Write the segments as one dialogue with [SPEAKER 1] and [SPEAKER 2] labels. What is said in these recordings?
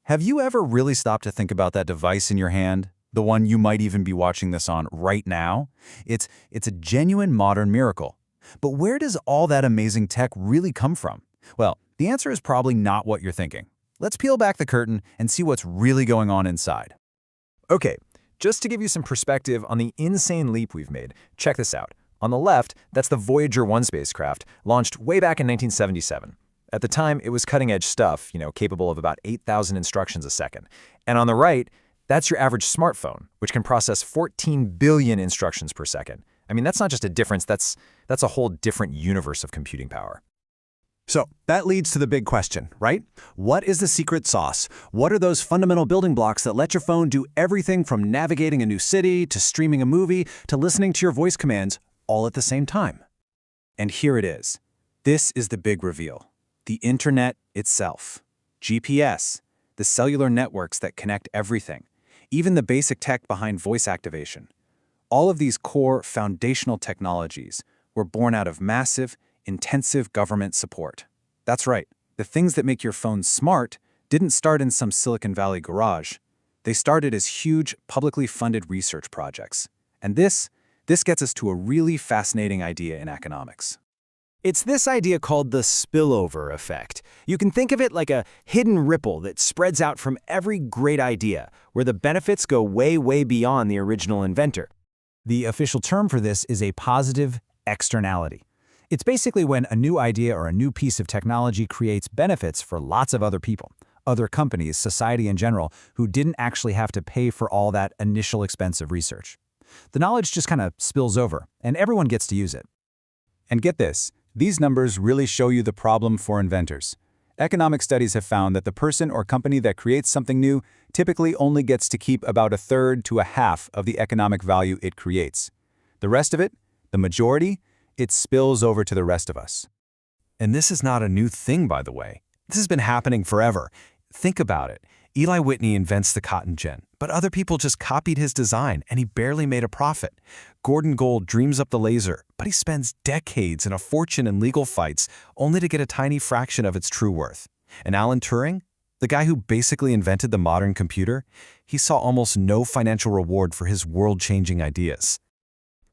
[SPEAKER 1] Have you ever really stopped to think about that device in your hand? The one you might even be watching this on right now? It's a genuine modern miracle. But where does all that amazing tech really come from? Well, the answer is probably not what you're thinking. Let's peel back the curtain and see what's really going on inside.
[SPEAKER 2] Okay, just to give you some perspective on the insane leap we've made, check this out. On the left, that's the Voyager 1 spacecraft, launched way back in 1977. At the time, it was cutting-edge stuff, capable of about 8,000 instructions a second. And on the right, that's your average smartphone, which can process 14 billion instructions per second. I mean, that's not just a difference, that's a whole different universe of computing power.
[SPEAKER 3] So that leads to the big question, right? What is the secret sauce? What are those fundamental building blocks that let your phone do everything from navigating a new city to streaming a movie to listening to your voice commands all at the same time?
[SPEAKER 1] And here it is. This is the big reveal. The internet itself. GPS, the cellular networks that connect everything, even the basic tech behind voice activation. All of these core foundational technologies were born out of massive, intensive government support. That's right, the things that make your phone smart didn't start in some Silicon Valley garage. They started as huge, publicly funded research projects. And this gets us to a really fascinating idea in economics.
[SPEAKER 2] It's this idea called the spillover effect. You can think of it like a hidden ripple that spreads out from every great idea, where the benefits go way, way beyond the original inventor.
[SPEAKER 1] The official term for this is a positive externality. It's basically when a new idea or a new piece of technology creates benefits for lots of other people, other companies, society in general, who didn't actually have to pay for all that initial expensive research. The knowledge just kind of spills over, and everyone gets to use it. And get this, these numbers really show you the problem for inventors. Economic studies have found that the person or company that creates something new typically only gets to keep about a third to a half of the economic value it creates. The rest of it, the majority, it spills over to the rest of us.
[SPEAKER 3] And this is not a new thing, by the way. This has been happening forever. Think about it. Eli Whitney invents the cotton gin, but other people just copied his design and he barely made a profit. Gordon Gould dreams up the laser, but he spends decades and a fortune in legal fights only to get a tiny fraction of its true worth. And Alan Turing, the guy who basically invented the modern computer, he saw almost no financial reward for his world-changing ideas.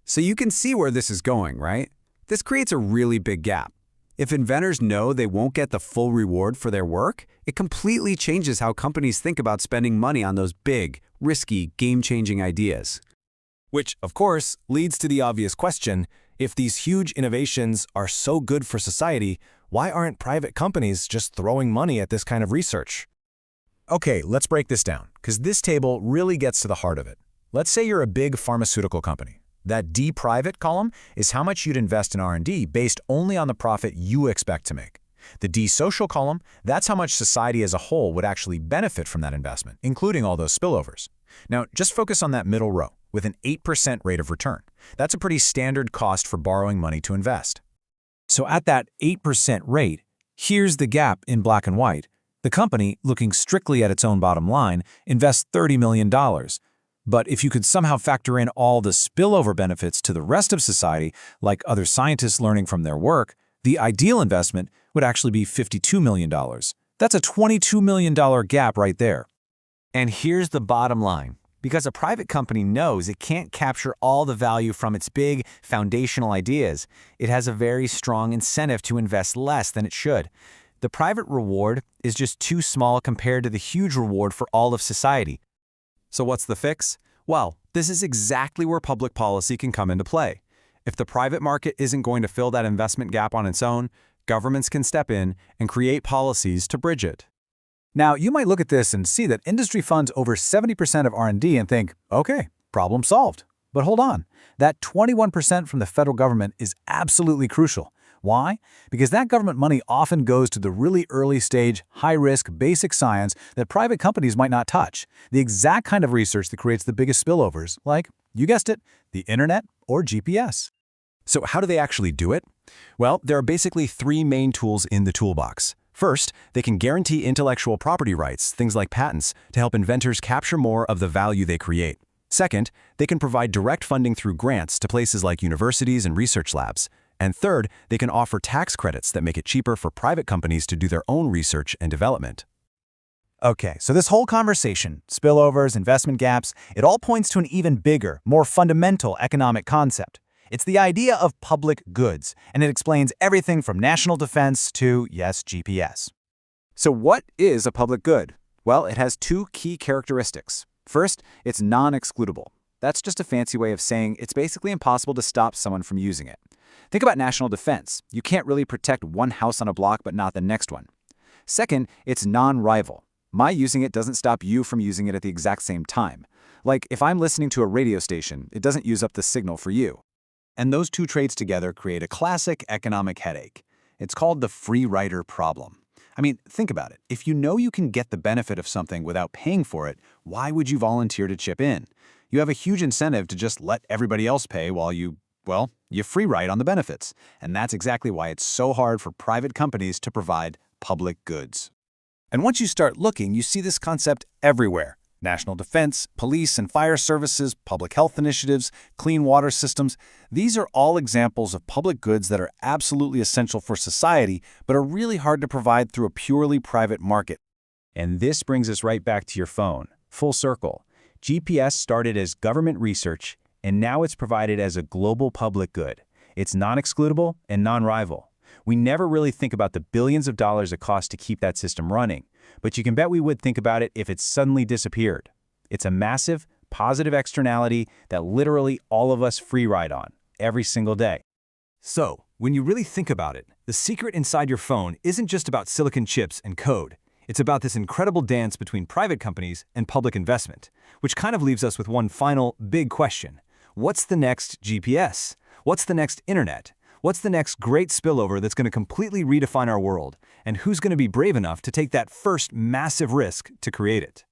[SPEAKER 4] So you can see where this is going, right? This creates a really big gap. If inventors know they won't get the full reward for their work, it completely changes how companies think about spending money on those big, risky, game-changing ideas.
[SPEAKER 3] Which, of course, leads to the obvious question, if these huge innovations are so good for society, why aren't private companies just throwing money at this kind of research? Okay, let's break this down, because this table really gets to the heart of it. Let's say you're a big pharmaceutical company. That D private column is how much you'd invest in R&D based only on the profit you expect to make. The D social column, that's how much society as a whole would actually benefit from that investment, including all those spillovers. Now, just focus on that middle row with an 8% rate of return. That's a pretty standard cost for borrowing money to invest.
[SPEAKER 1] So at that 8% rate, here's the gap in black and white. The company, looking strictly at its own bottom line, invests $30 million. But if you could somehow factor in all the spillover benefits to the rest of society, like other scientists learning from their work, the ideal investment would actually be $52 million. That's a $22 million gap right there.
[SPEAKER 2] And here's the bottom line. Because a private company knows it can't capture all the value from its big, foundational ideas, it has a very strong incentive to invest less than it should. The private reward is just too small compared to the huge reward for all of society.
[SPEAKER 4] So what's the fix? Well, this is exactly where public policy can come into play. If the private market isn't going to fill that investment gap on its own, governments can step in and create policies to bridge it.
[SPEAKER 1] Now, you might look at this and see that industry funds over 70% of R&D and think, okay, problem solved. But hold on, that 21% from the federal government is absolutely crucial. Why? Because that government money often goes to the really early stage, high-risk, basic science that private companies might not touch. The exact kind of research that creates the biggest spillovers, like, you guessed it, the internet or GPS.
[SPEAKER 3] So how do they actually do it? Well, there are basically three main tools in the toolbox. First, they can guarantee intellectual property rights, things like patents, to help inventors capture more of the value they create. Second, they can provide direct funding through grants to places like universities and research labs. And third, they can offer tax credits that make it cheaper for private companies to do their own research and development.
[SPEAKER 1] Okay, so this whole conversation, spillovers, investment gaps, it all points to an even bigger, more fundamental economic concept. It's the idea of public goods, and it explains everything from national defense to, yes, GPS.
[SPEAKER 4] So what is a public good? Well, it has two key characteristics. First, it's non-excludable. That's just a fancy way of saying it's basically impossible to stop someone from using it. Think about national defense. You can't really protect one house on a block but not the next one. Second, it's non-rival. My using it doesn't stop you from using it at the exact same time. Like, if I'm listening to a radio station, it doesn't use up the signal for you.
[SPEAKER 1] And those two traits together create a classic economic headache. It's called the free rider problem. I mean, think about it. If you know you can get the benefit of something without paying for it, why would you volunteer to chip in? You have a huge incentive to just let everybody else pay while you free ride on the benefits. And that's exactly why it's so hard for private companies to provide public goods.
[SPEAKER 3] And once you start looking, you see this concept everywhere. National defense, police and fire services, public health initiatives, clean water systems. These are all examples of public goods that are absolutely essential for society, but are really hard to provide through a purely private market.
[SPEAKER 2] And this brings us right back to your phone. Full circle. GPS started as government research, and now it's provided as a global public good. It's non-excludable and non-rival. We never really think about the billions of dollars it costs to keep that system running, but you can bet we would think about it if it suddenly disappeared. It's a massive, positive externality that literally all of us free ride on, every single day.
[SPEAKER 1] So, when you really think about it, the secret inside your phone isn't just about silicon chips and code. It's about this incredible dance between private companies and public investment, which kind of leaves us with one final big question. What's the next GPS? What's the next internet? What's the next great spillover that's going to completely redefine our world? And who's going to be brave enough to take that first massive risk to create it?